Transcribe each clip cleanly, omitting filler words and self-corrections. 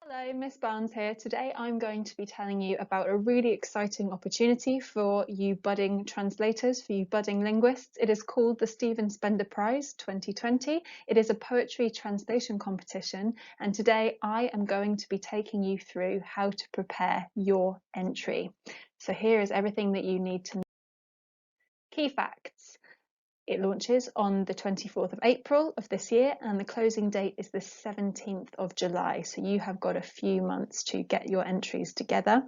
Hello, Miss Barnes here. Today I'm going to be telling you about a really exciting opportunity for you budding translators, for you budding linguists. It is called the Stephen Spender Prize 2020. It is a poetry translation competition, and today I am going to be taking you through how to prepare your entry. So here is everything that you need to know. Key facts. It launches on the 24th of April of this year and the closing date is the 17th of July. So you have got a few months to get your entries together.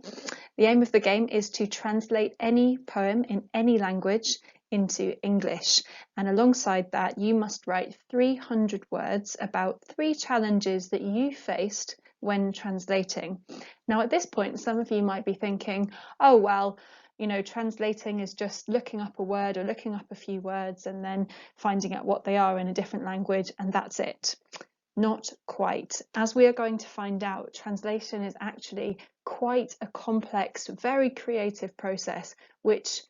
The aim of the game is to translate any poem in any language into English. And alongside that, you must write 300 words about 3 challenges that you faced when translating. Now, at this point, some of you might be thinking, oh, well, translating is just looking up a word or looking up a few words and then finding out what they are in a different language, and that's it. Not quite. As we are going to find out, translation is actually quite a complex, very creative process, which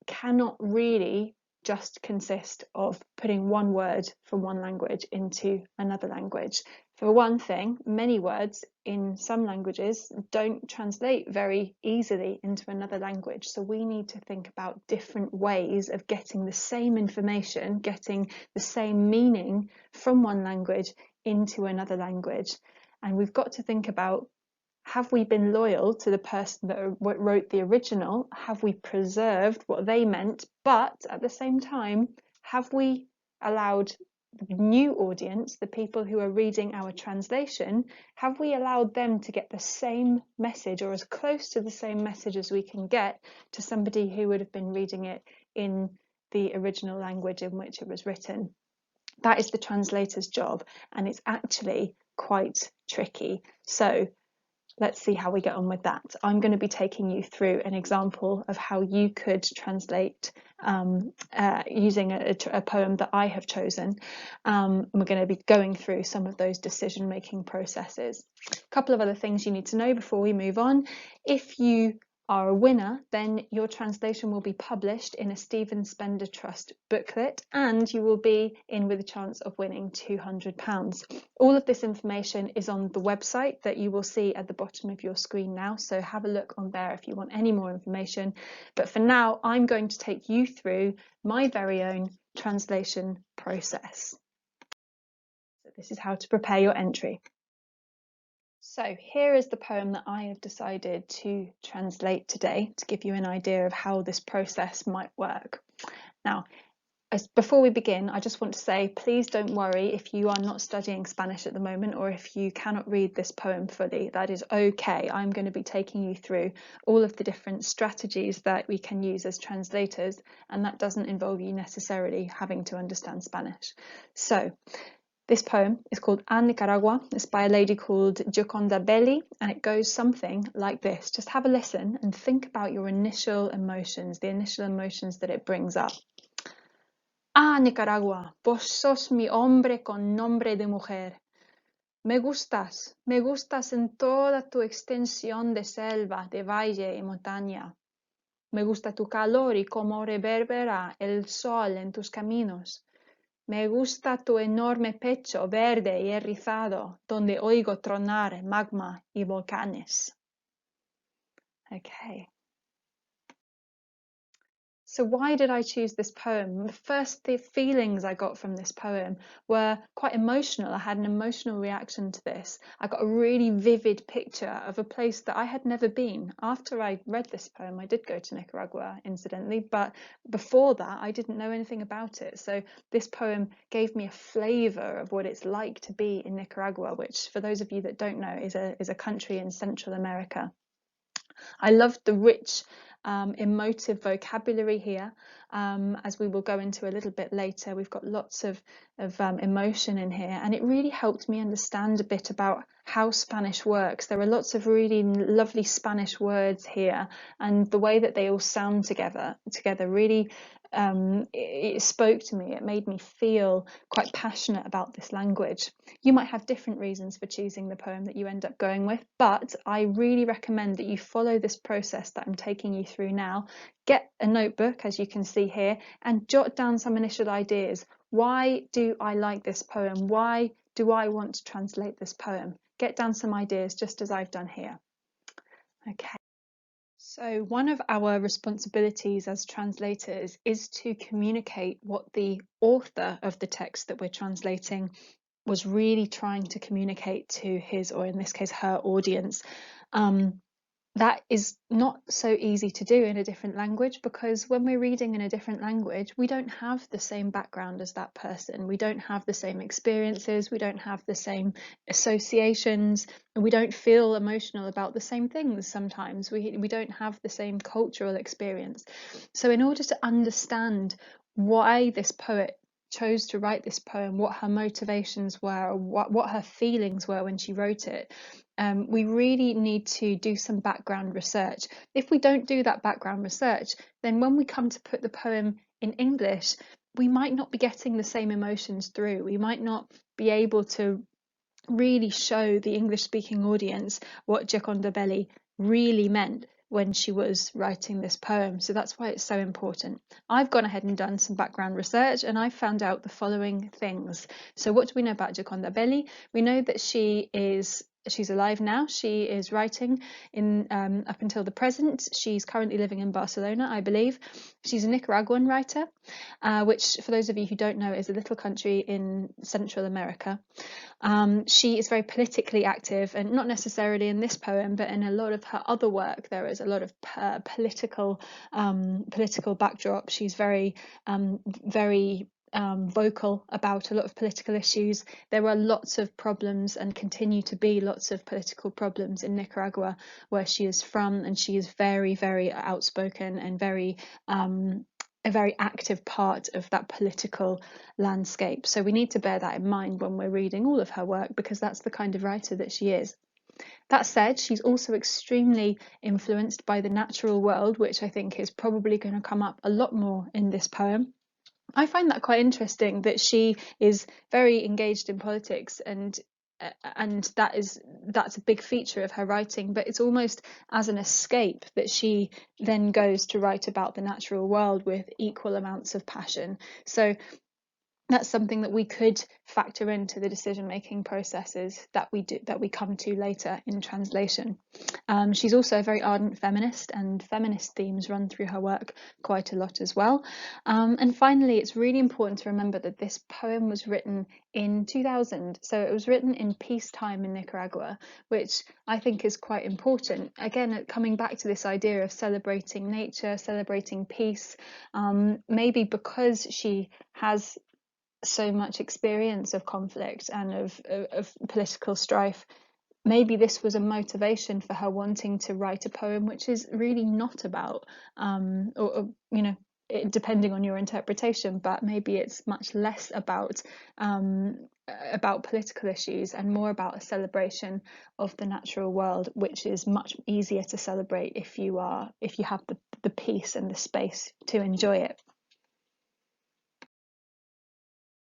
cannot really just consist of putting one word from one language into another language. For one thing, many words in some languages don't translate very easily into another language. So we need to think about different ways of getting the same information, getting the same meaning from one language into another language. And we've got to think about, have we been loyal to the person that wrote the original? Have we preserved what they meant? But at the same time, have we allowed the new audience, the people who are reading our translation, have we allowed them to get the same message or as close to the same message as we can get to somebody who would have been reading it in the original language in which it was written? That is the translator's job, and it's actually quite tricky. So let's see how we get on with that. I'm going to be taking you through an example of how you could translate using a poem that I have chosen. We're going to be going through some of those decision-making processes. A couple of other things you need to know before we move on. If you are a winner, then your translation will be published in a Stephen Spender Trust booklet, and you will be in with a chance of winning £200. All of this information is on the website that you will see at the bottom of your screen now, so have a look on there if you want any more information. But for now, I'm going to take you through my very own translation process. So this is how to prepare your entry. So here is the poem that I have decided to translate today to give you an idea of how this process might work. Now, before we begin, I just want to say, please don't worry if you are not studying Spanish at the moment or if you cannot read this poem fully. That is okay. I'm going to be taking you through all of the different strategies that we can use as translators, and that doesn't involve you necessarily having to understand Spanish. So, this poem is called Nicaragua. It's by a lady called Giaconda Belli, and it goes something like this. Just have a listen and think about your initial emotions, the initial emotions that it brings up. Nicaragua, vos sos mi hombre con nombre de mujer. Me gustas en toda tu extensión de selva, de valle y montaña. Me gusta tu calor y cómo reverbera el sol en tus caminos. Me gusta tu enorme pecho verde y erizado, donde oigo tronar magma y volcanes. Okay. So why did I choose this poem? The feelings I got from this poem were quite emotional. I had an emotional reaction to this. I got a really vivid picture of a place that I had never been. After I read this poem, I did go to Nicaragua, incidentally, but before that, I didn't know anything about it. So this poem gave me a flavour of what it's like to be in Nicaragua, which, for those of you that don't know, is a country in Central America. I loved the rich emotive vocabulary here, as we will go into a little bit later. We've got lots of emotion in here, and it really helped me understand a bit about how Spanish works. There are lots of really lovely Spanish words here, and the way that they all sound together really it spoke to me. It made me feel quite passionate about this language. You might have different reasons for choosing the poem that you end up going with, but I really recommend that you follow this process that I'm taking you through now. Get a notebook, as you can see here, and jot down some initial ideas. Why do I like this poem? Why do I want to translate this poem? get down some ideas just as I've done here. Okay. So one of our responsibilities as translators is to communicate what the author of the text that we're translating was really trying to communicate to his, or in this case, her audience. That is not so easy to do in a different language, because when we're reading in a different language, we don't have the same background as that person. We don't have the same experiences. We don't have the same associations. And we don't feel emotional about the same things sometimes. We don't have the same cultural experience. So in order to understand why this poet chose to write this poem, what her motivations were, what her feelings were when she wrote it, we really need to do some background research. If we don't do that background research, then when we come to put the poem in English, we might not be getting the same emotions through. We might not be able to really show the English-speaking audience what Giaconda Belli really meant when she was writing this poem. So that's why it's so important. I've gone ahead and done some background research, and I found out the following things. So what do we know about Giaconda Belli? We know that she's alive now. She is writing in up until the present. She's currently living in Barcelona, I believe. She's a Nicaraguan writer, which, for those of you who don't know, is a little country in Central America. She is very politically active, and not necessarily in this poem, but in a lot of her other work. There is a lot of political backdrop. She's very vocal about a lot of political issues. There are lots of problems, and continue to be lots of political problems in Nicaragua, where she is from, and she is very, very outspoken and a very active part of that political landscape. So we need to bear that in mind when we're reading all of her work, because that's the kind of writer that she is. That said, she's also extremely influenced by the natural world, which I think is probably going to come up a lot more in this poem. I find that quite interesting, that she is very engaged in politics, and that's a big feature of her writing, but it's almost as an escape that she then goes to write about the natural world with equal amounts of passion. So that's something that we could factor into the decision-making processes that we come to later in translation. She's also a very ardent feminist, and feminist themes run through her work quite a lot as well. And finally, it's really important to remember that this poem was written in 2000, so it was written in peacetime in Nicaragua, which I think is quite important. Again, coming back to this idea of celebrating nature, celebrating peace, maybe because she has so much experience of conflict and of political strife, maybe this was a motivation for her wanting to write a poem which is really not about depending on your interpretation, but maybe it's much less about political issues and more about a celebration of the natural world, which is much easier to celebrate if you have the peace and the space to enjoy it.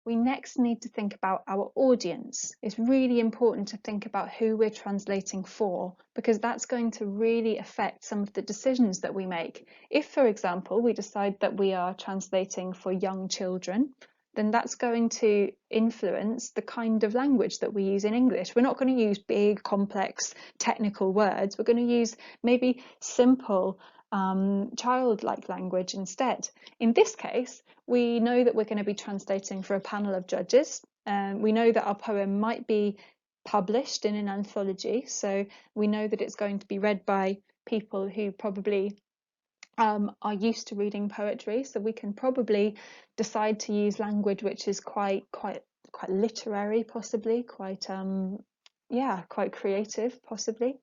We next need to think about our audience. It's really important to think about who we're translating for, because that's going to really affect some of the decisions that we make. If, for example, we decide that we are translating for young children, then that's going to influence the kind of language that we use in English. We're not going to use big, complex, technical words. We're going to use maybe simple, childlike language instead. In this case, we know that we're going to be translating for a panel of judges. We know that our poem might be published in an anthology, so we know that it's going to be read by people who probably are used to reading poetry, so we can probably decide to use language which is quite literary, possibly quite creative, possibly.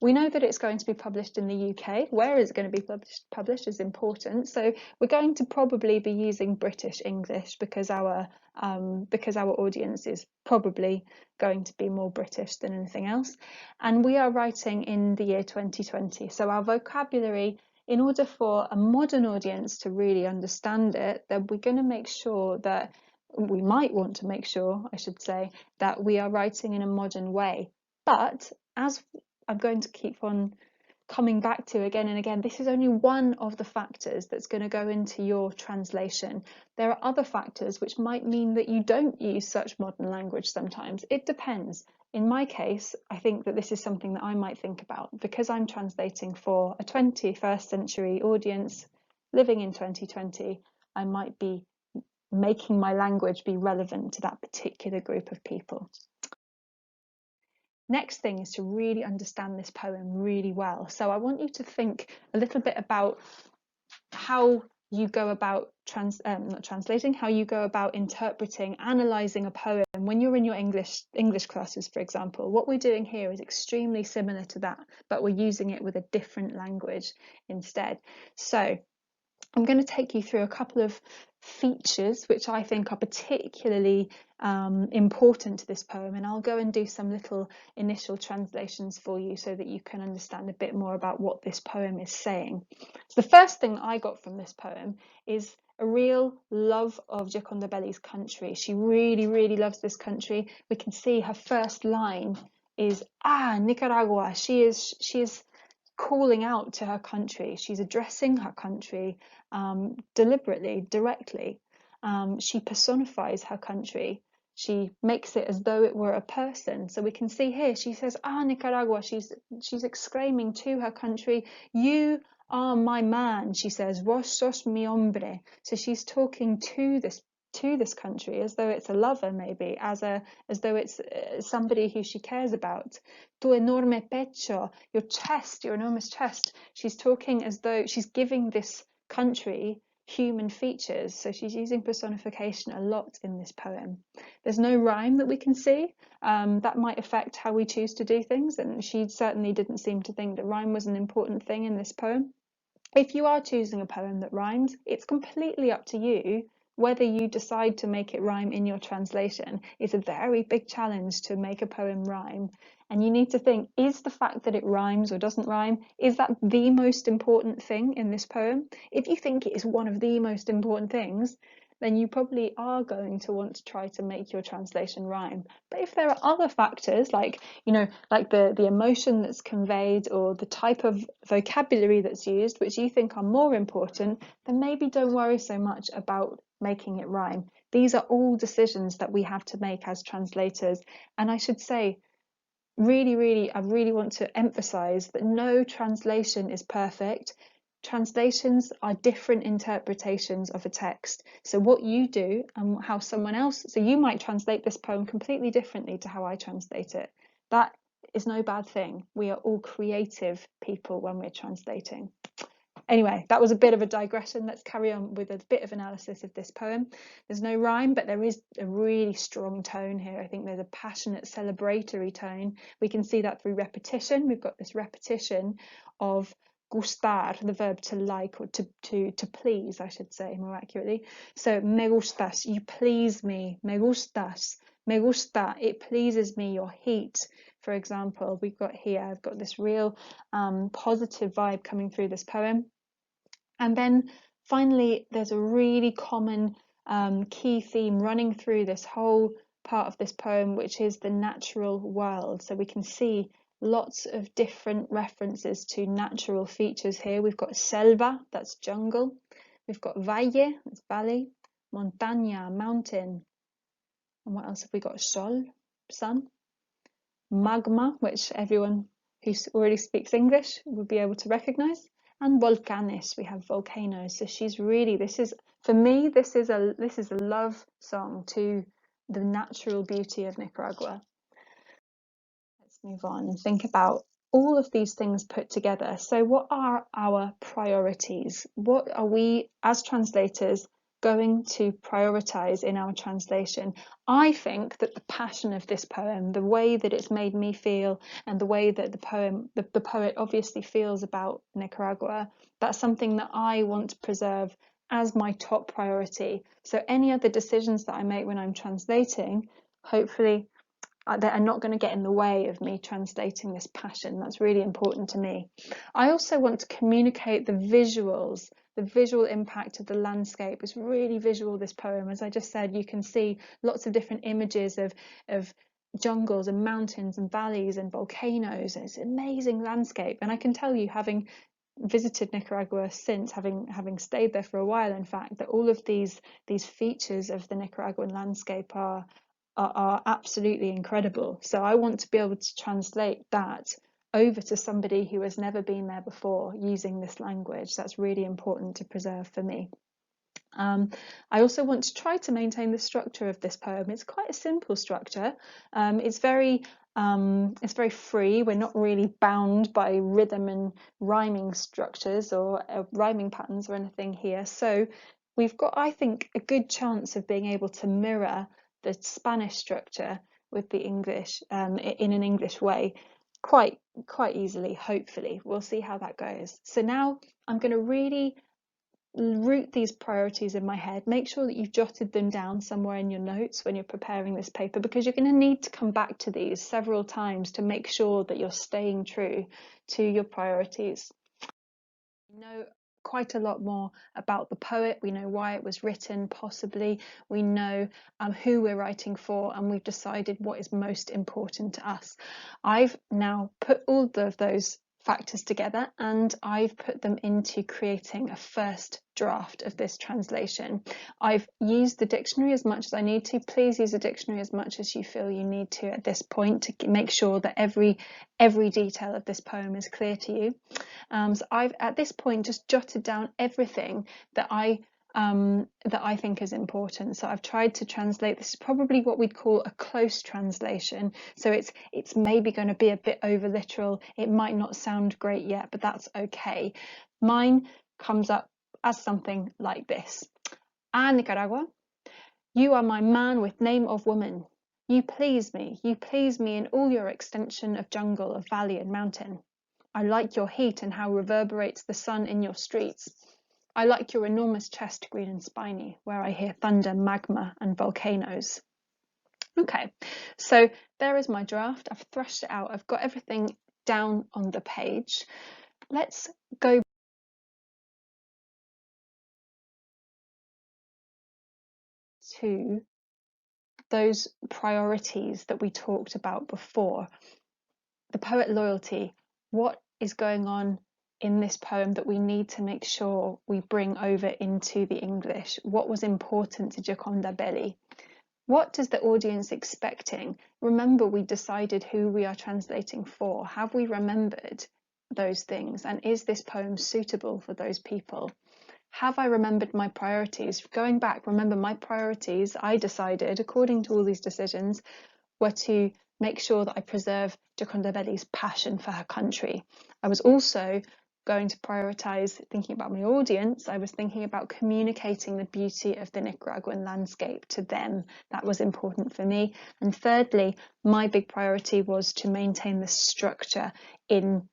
We know that it's going to be published in the UK. Where is it going to be published is important. So we're going to probably be using British English, because our audience is probably going to be more British than anything else. And we are writing in the year 2020. So our vocabulary, in order for a modern audience to really understand it, then we're going to make sure that we might want to make sure, I should say, that we are writing in a modern way. But as I'm going to keep on coming back to again and again, this is only one of the factors that's going to go into your translation. There are other factors which might mean that you don't use such modern language sometimes. It depends. in my case, I think that this is something that I might think about because I'm translating for a 21st century audience living in 2020. I might be making my language be relevant to that particular group of people. Next thing is to really understand this poem really well. So I want you to think a little bit about how you go about how you go about interpreting, analysing a poem when you're in your English classes, for example. What we're doing here is extremely similar to that, but we're using it with a different language instead. So I'm going to take you through a couple of features which I think are particularly important to this poem, and I'll go and do some little initial translations for you so that you can understand a bit more about what this poem is saying. So the first thing I got from this poem is a real love of Giaconda Belli's country. She really, really loves this country. We can see her first line is Nicaragua. She is calling out to her country. She's addressing her country deliberately, directly. She personifies her country. She makes it as though it were a person. So we can see here, she says, Nicaragua. She's exclaiming to her country, you are my man. She says, vos sos mi hombre. So she's talking to this country as though it's a lover, maybe, as though it's somebody who she cares about. Tu enorme pecho, your chest, your enormous chest. She's talking as though she's giving this country human features. So she's using personification a lot in this poem. There's no rhyme that we can see. That might affect how we choose to do things, and she certainly didn't seem to think that rhyme was an important thing in this poem. If you are choosing a poem that rhymes, it's completely up to you whether you decide to make it rhyme in your translation. It's a very big challenge to make a poem rhyme. And you need to think, is the fact that it rhymes or doesn't rhyme, is that the most important thing in this poem? If you think it is one of the most important things, then you probably are going to want to try to make your translation rhyme. But if there are other factors, like the emotion that's conveyed or the type of vocabulary that's used, which you think are more important, then maybe don't worry so much about making it rhyme. These are all decisions that we have to make as translators. And I should say, I really want to emphasize that no translation is perfect. Translations are different interpretations of a text. So what you do and how someone else, so you might translate this poem completely differently to how I translate it. That is no bad thing. We are all creative people when we're translating. Anyway, that was a bit of a digression. Let's carry on with a bit of analysis of this poem. There's no rhyme, but there is a really strong tone here. I think there's a passionate, celebratory tone. We can see that through repetition. We've got this repetition of gustar, the verb to like, or to please, I should say more accurately. So me gustas, you please me. Me gustas, me gusta, it pleases me, your heat. For example, we've got here, I've got this real positive vibe coming through this poem. And then finally, there's a really common key theme running through this whole part of this poem, which is the natural world. So we can see lots of different references to natural features here. We've got selva, that's jungle. We've got valle, that's valley. Montaña, mountain. And what else have we got? Sol, sun. Magma, which everyone who already speaks English will be able to recognize. And volcanes, we have volcanoes. So she's really, for me, this is a love song to the natural beauty of Nicaragua. Let's move on and think about all of these things put together. So what are our priorities? What are we as translators going to prioritize in our translation? I think that the passion of this poem, the way that it's made me feel, and the way that the poet obviously feels about Nicaragua, that's something that I want to preserve as my top priority. So any other decisions that I make when I'm translating, hopefully that are not going to get in the way of me translating this passion. That's really important to me. I also want to communicate the visuals. The visual impact of the landscape is really visual, this poem. As I just said, you can see lots of different images of jungles and mountains and valleys and volcanoes. It's an amazing landscape. And I can tell you, having visited Nicaragua since, having stayed there for a while, in fact, that all of these features of the Nicaraguan landscape are are absolutely incredible. So I want to be able to translate that over to somebody who has never been there before using this language. That's really important to preserve for me. I also want to try to maintain the structure of this poem. It's quite a simple structure. It's very free. We're not really bound by rhythm and rhyming structures or rhyming patterns or anything here. So we've got, I think, a good chance of being able to mirror the Spanish structure with the English in an English way quite easily, hopefully. We'll see how that goes. So now I'm going to really root these priorities in my head. Make sure that you've jotted them down somewhere in your notes when you're preparing this paper, because you're going to need to come back to these several times to make sure that you're staying true to your priorities. We know quite a lot more about the poet. We know why it was written, possibly. We know who we're writing for, and we've decided what is most important to us. I've now put all of those factors together and I've put them into creating a first draft of this translation. I've used the dictionary as much as I need to. Please use the dictionary as much as you feel you need to at this point to make sure that every detail of this poem is clear to you. So I've at this point just jotted down everything that I think is important. So I've tried to translate. This is probably what we'd call a close translation. So it's maybe going to be a bit over literal. It might not sound great yet, but that's okay. Mine comes up as something like this. Nicaragua, you are my man with name of woman. You please me in all your extension of jungle, of valley and mountain. I like your heat and how reverberates the sun in your streets. I like your enormous chest, green and spiny, where I hear thunder, magma and volcanoes. Okay, so there is my draft. I've thrashed it out. I've got everything down on the page. Let's go to those priorities that we talked about before. The poet loyalty. What is going on in this poem that we need to make sure we bring over into the English? What was important to Giaconda Belli? What is the audience expecting? Remember, we decided who we are translating for. Have we remembered those things? And is this poem suitable for those people? Have I remembered my priorities? Going back, remember my priorities, I decided, according to all these decisions, were to make sure that I preserve Giaconda Belli's passion for her country. I was also going to prioritise thinking about my audience. I was thinking about communicating the beauty of the Nicaraguan landscape to them. That was important for me. And thirdly, my big priority was to maintain the structure in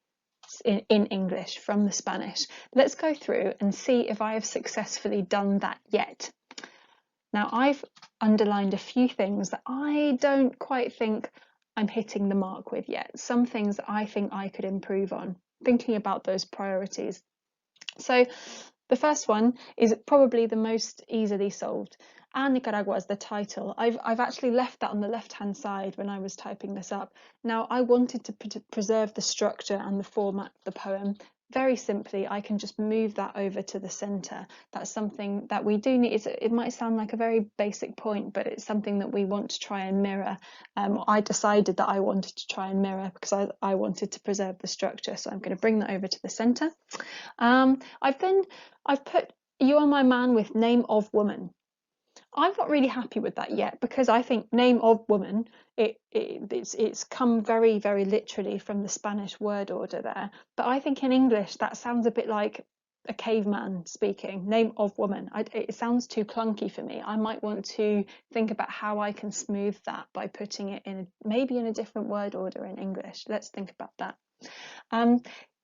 English from the Spanish. Let's go through and see if I have successfully done that yet. Now, I've underlined a few things that I don't quite think I'm hitting the mark with yet. Some things that I think I could improve on, thinking about those priorities. So the first one is probably the most easily solved. Nicaragua is the title. I've actually left that on the left-hand side when I was typing this up. Now, I wanted to preserve the structure and the format of the poem. Very simply, I can just move that over to the centre. That's something that we do need. It might sound like a very basic point, but it's something that we want to try and mirror. I decided that I wanted to try and mirror because I wanted to preserve the structure. So I'm going to bring that over to the centre. I've put you are my man with name of woman. I'm not really happy with that yet because I think name of woman, it's come very, very literally from the Spanish word order there. But I think in English that sounds a bit like a caveman speaking. Name of woman. It sounds too clunky for me. I might want to think about how I can smooth that by putting it in maybe in a different word order in English. Let's think about that.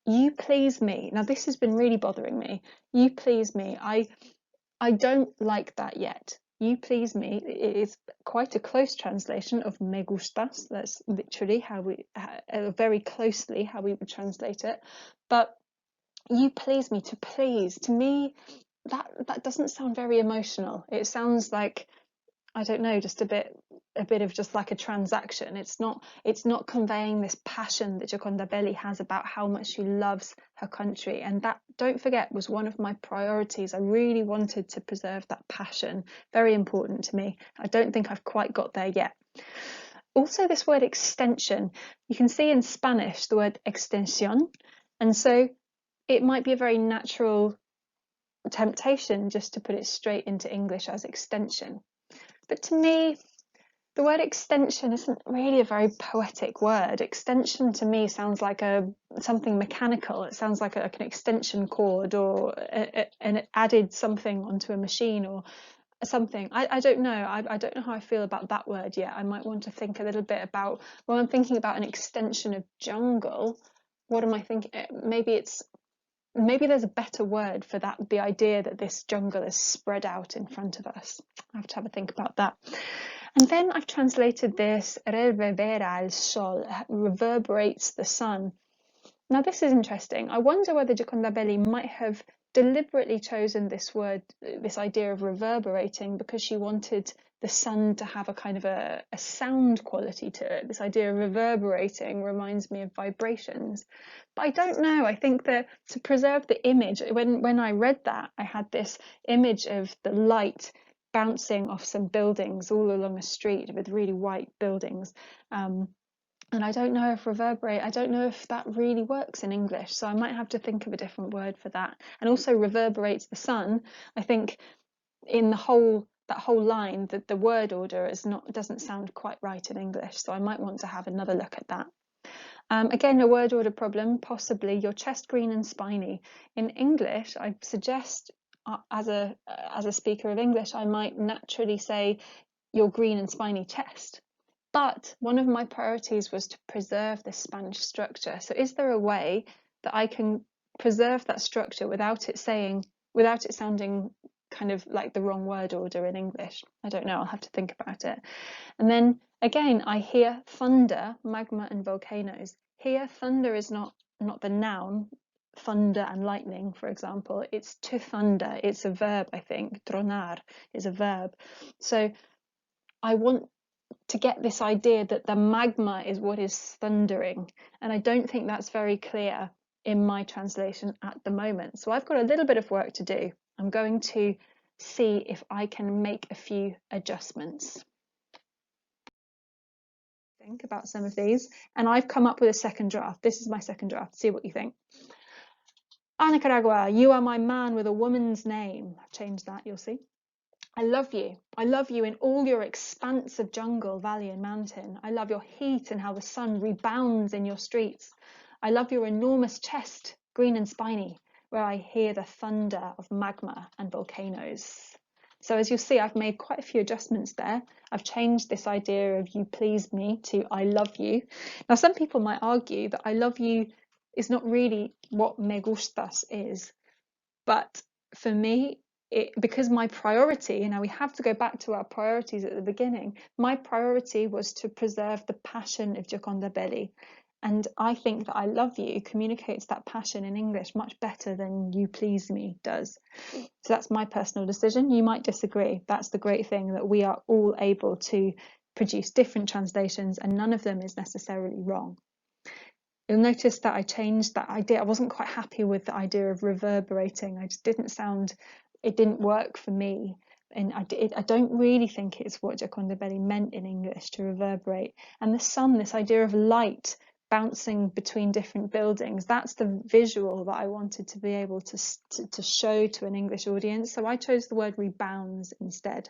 You please me. Now this has been really bothering me. You please me. I don't like that yet. You please me. It is quite a close translation of me gustas. That's literally how very closely how we would translate it. But you please me, to please, to me, that doesn't sound very emotional. It sounds like I don't know, just a bit of just like a transaction. It's not conveying this passion that Giaconda Belli has about how much she loves her country. And that, don't forget, was one of my priorities. I really wanted to preserve that passion. Very important to me. I don't think I've quite got there yet. Also, this word extension, you can see in Spanish the word extensión, and so it might be a very natural temptation just to put it straight into English as extension. But to me, the word extension isn't really a very poetic word. Extension to me sounds like something mechanical. It sounds like an extension cord, or an added something onto a machine, or something. I don't know. I don't know how I feel about that word yet. I might want to think a little bit about, when I'm thinking about an extension of jungle, what am I thinking? Maybe there's a better word for that, the idea that this jungle is spread out in front of us. I have to have a think about that. And then I've translated this, reverbera el sol, reverberates the sun. Now this is interesting. I wonder whether Giaconda Belli might have deliberately chosen this word, this idea of reverberating, because she wanted the sun to have a kind of a sound quality to it. This idea of reverberating reminds me of vibrations. But I don't know. I think that to preserve the image, when I read that, I had this image of the light bouncing off some buildings all along a street with really white buildings. And I don't know if reverberate, I don't know if that really works in English, so I might have to think of a different word for that. And also reverberates the sun. I think in that whole line, that the word order doesn't sound quite right in English, so I might want to have another look at that. Again, a word order problem, possibly your chest green and spiny. In English, I suggest as a speaker of English, I might naturally say your green and spiny chest. But one of my priorities was to preserve this Spanish structure. So is there a way that I can preserve that structure without it sounding kind of like the wrong word order in English? I don't know, I'll have to think about it. And then again, I hear thunder, magma and volcanoes. Here, thunder is not the noun, thunder and lightning, for example. It's to thunder. It's a verb, I think. Tronar is a verb. So I want to get this idea that the magma is what is thundering, and I don't think that's very clear in my translation at the moment. So I've got a little bit of work to do. I'm going to see if I can make a few adjustments. Think about some of these, and I've come up with a second draft. This is my second draft. See what you think. Nicaragua, you are my man with a woman's name. I've changed that, you'll see. I love you. I love you in all your expanse of jungle, valley and mountain. I love your heat and how the sun rebounds in your streets. I love your enormous chest, green and spiny, where I hear the thunder of magma and volcanoes. So as you'll see, I've made quite a few adjustments there. I've changed this idea of you please me to I love you. Now, some people might argue that I love you is not really what me gustas is. But for me, because my priority, now we have to go back to our priorities at the beginning, my priority was to preserve the passion of Giaconda Belli. And I think that I love you communicates that passion in English much better than you please me does. So that's my personal decision. You might disagree. That's the great thing, that we are all able to produce different translations and none of them is necessarily wrong. You'll notice that I changed that idea. I wasn't quite happy with the idea of reverberating. It didn't work for me. And I don't really think it's what Giaconda Belli meant in English, to reverberate. And the sun, this idea of light bouncing between different buildings, that's the visual that I wanted to be able to show to an English audience. So I chose the word rebounds instead.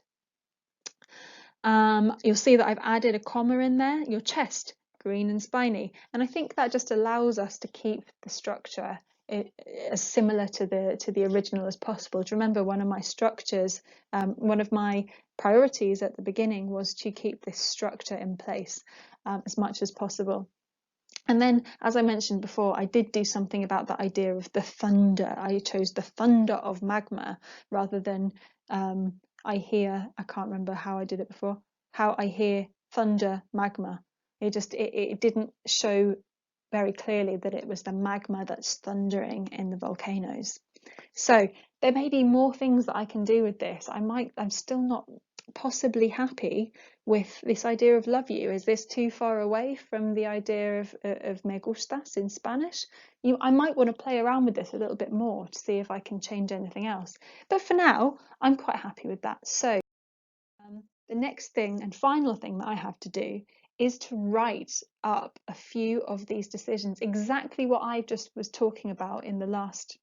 You'll see that I've added a comma in there, your chest, green and spiny, and I think that just allows us to keep the structure as similar to the original as possible. Do you remember one of my structures, one of my priorities at the beginning was to keep this structure in place as much as possible. And then, as I mentioned before, I did do something about the idea of the thunder. I chose the thunder of magma rather than I can't remember how I did it before, how I hear thunder magma. It didn't show very clearly that it was the magma that's thundering in the volcanoes. So there may be more things that I can do with this. I'm still not possibly happy with this idea of love you? Is this too far away from the idea of me gustas in Spanish? I might want to play around with this a little bit more to see if I can change anything else. But for now, I'm quite happy with that. So the next thing and final thing that I have to do is to write up a few of these decisions, exactly what I just was talking about in the last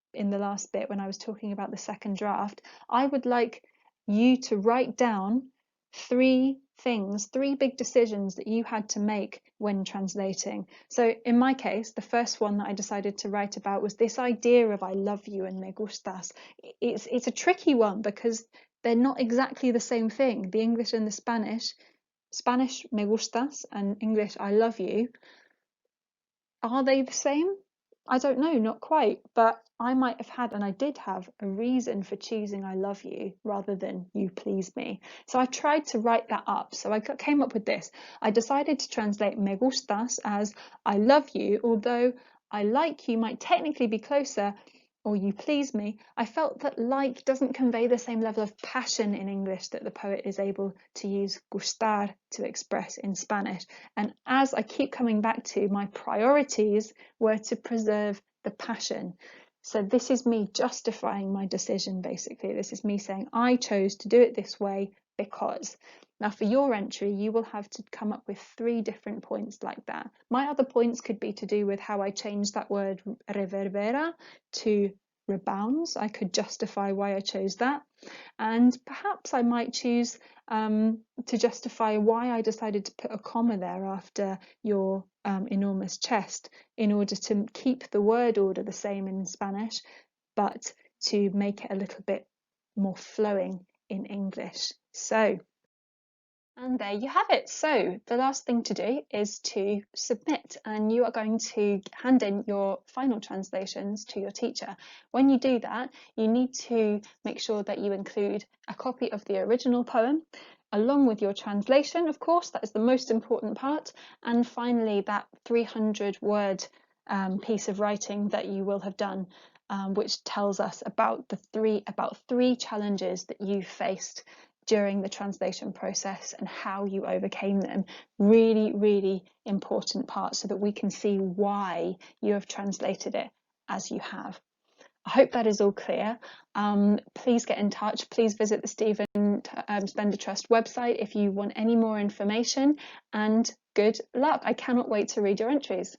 bit when I was talking about the second draft. I would like you to write down three big decisions that you had to make when translating. So in my case, the first one that I decided to write about was this idea of I love you and me gustas. It's a tricky one because they're not exactly the same thing. The English and the Spanish me gustas and English I love you, are they the same? I don't know, not quite, but I might have had, and I did have, a reason for choosing I love you rather than you please me. So I tried to write that up. So I came up with this. I decided to translate me gustas as I love you, although I like you might technically be closer, or you please me. I felt that like doesn't convey the same level of passion in English that the poet is able to use gustar to express in Spanish. And as I keep coming back to, my priorities were to preserve the passion. So this is me justifying my decision, basically. This is me saying I chose to do it this way because. Now for your entry, you will have to come up with 3 different points like that. My other points could be to do with how I changed that word reverbera to rebounds. I could justify why I chose that. And perhaps I might choose to justify why I decided to put a comma there after your enormous chest in order to keep the word order the same in Spanish, but to make it a little bit more flowing in English. So, and there you have it. So the last thing to do is to submit, and you are going to hand in your final translations to your teacher. When you do that, you need to make sure that you include a copy of the original poem, along with your translation, of course, that is the most important part, and finally that 300-word piece of writing that you will have done, which tells us about three challenges that you faced during the translation process and how you overcame them. Really, really important part so that we can see why you have translated it as you have. I hope that is all clear. Please get in touch. Please visit the Stephen Spender Trust website if you want any more information, and good luck. I cannot wait to read your entries.